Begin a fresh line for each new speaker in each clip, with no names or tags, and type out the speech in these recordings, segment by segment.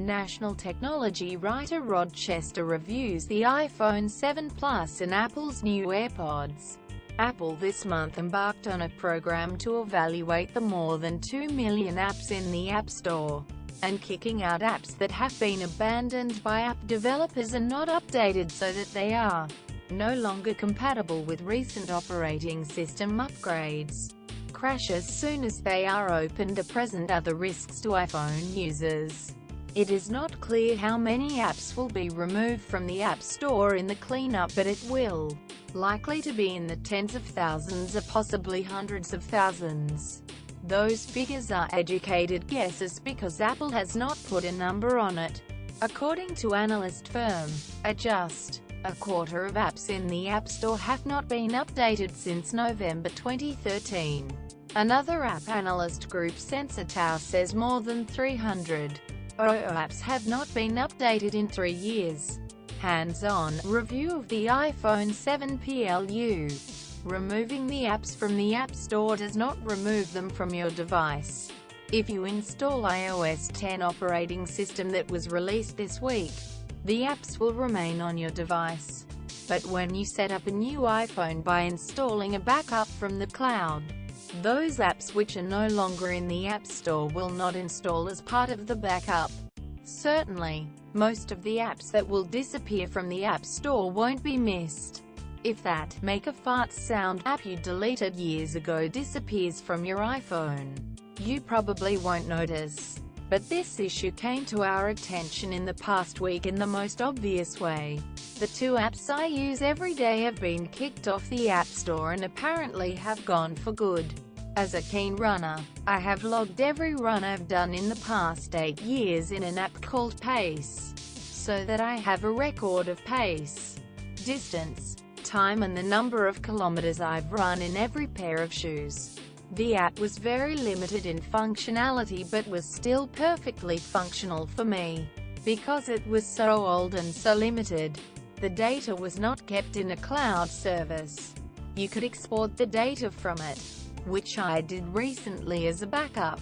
National technology writer Rod Chester reviews the iPhone 7 Plus and Apple's new AirPods. Apple this month embarked on a program to evaluate the more than 2 million apps in the App Store, and kicking out apps that have been abandoned by app developers and not updated so that they are no longer compatible with recent operating system upgrades. Crash as soon as they are opened are present other risks to iPhone users. It is not clear how many apps will be removed from the App Store in the cleanup, but it will likely to be in the tens of thousands or possibly hundreds of thousands. Those figures are educated guesses because Apple has not put a number on it. According to analyst firm, just a quarter of apps in the App Store have not been updated since November 2013. Another app analyst group Sensor Tower says more than 300 apps have not been updated in 3 years. Hands-on review of the iPhone 7 Plus. Removing the apps from the App Store does not remove them from your device. If you install iOS 10 operating system that was released this week, the apps will remain on your device. But when you set up a new iPhone by installing a backup from the cloud, those apps which are no longer in the App Store will not install as part of the backup. Certainly, most of the apps that will disappear from the App Store won't be missed. If that "make a fart sound" app you deleted years ago disappears from your iPhone, you probably won't notice. But this issue came to our attention in the past week in the most obvious way. The 2 apps I use every day have been kicked off the App Store and apparently have gone for good. As a keen runner, I have logged every run I've done in the past 8 years in an app called Pace, so that I have a record of pace, distance, time and the number of kilometers I've run in every pair of shoes. The app was very limited in functionality but was still perfectly functional for me. Because it was so old and so limited, the data was not kept in a cloud service. You could export the data from it, which I did recently as a backup,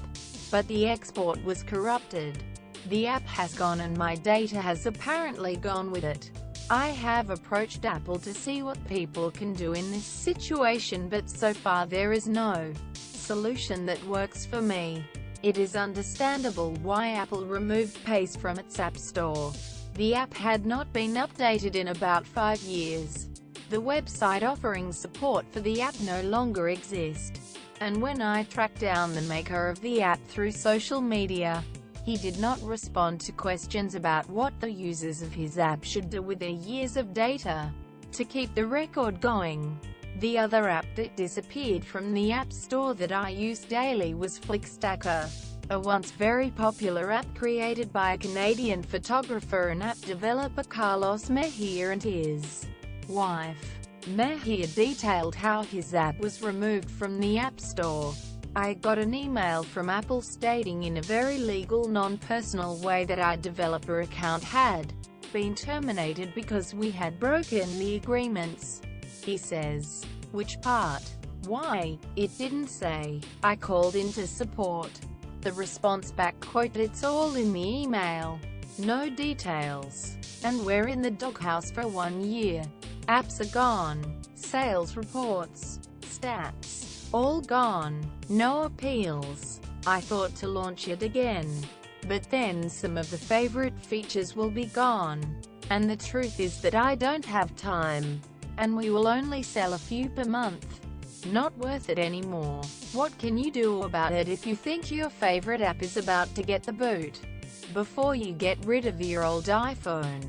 but the export was corrupted. The app has gone and my data has apparently gone with it. I have approached Apple to see what people can do in this situation, but so far there is no solution that works for me. It is understandable why Apple removed Pace from its App Store. The app had not been updated in about 5 years. The website offering support for the app no longer exists. And when I tracked down the maker of the app through social media, he did not respond to questions about what the users of his app should do with their years of data to keep the record going. The other app that disappeared from the App Store that I use daily was Flickstacker, a once very popular app created by a Canadian photographer and app developer Carlos Mejia and his wife. Mejia detailed how his app was removed from the App Store. I got an email from Apple stating in a very legal, non-personal way that our developer account had been terminated because we had broken the agreements. He says, "Which part? Why?" It didn't say. I called into support. The response back, quote, "It's all in the email. No details. And we're in the doghouse for 1 year. Apps are gone. Sales reports, stats, all gone. No appeals. I thought to launch it again. But then some of the favorite features will be gone. And the truth is that I don't have time. And we will only sell a few per month. Not worth it anymore. What can you do about it if you think your favorite app is about to get the boot? Before you get rid of your old iPhone,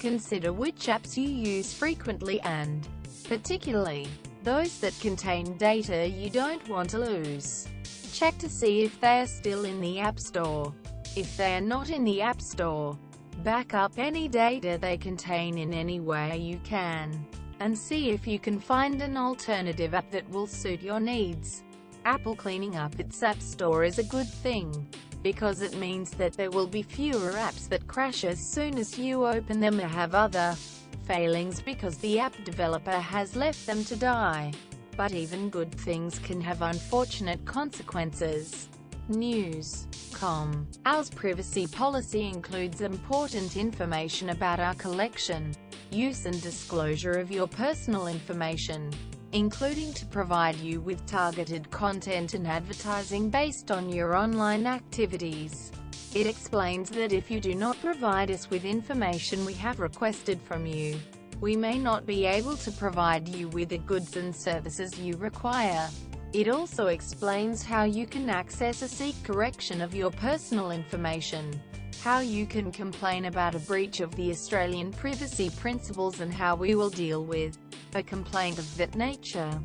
consider which apps you use frequently and, particularly, those that contain data you don't want to lose. Check to see if they are still in the App Store. If they are not in the App Store, back up any data they contain in any way you can, and see if you can find an alternative app that will suit your needs. Apple cleaning up its App Store is a good thing, because it means that there will be fewer apps that crash as soon as you open them or have other failings because the app developer has left them to die. But even good things can have unfortunate consequences. News.com. Our privacy policy includes important information about our collection, use and disclosure of your personal information, including to provide you with targeted content and advertising based on your online activities. It explains that if you do not provide us with information we have requested from you, we may not be able to provide you with the goods and services you require. It also explains how you can access or seek correction of your personal information, how you can complain about a breach of the Australian privacy principles and how we will deal with a complaint of that nature.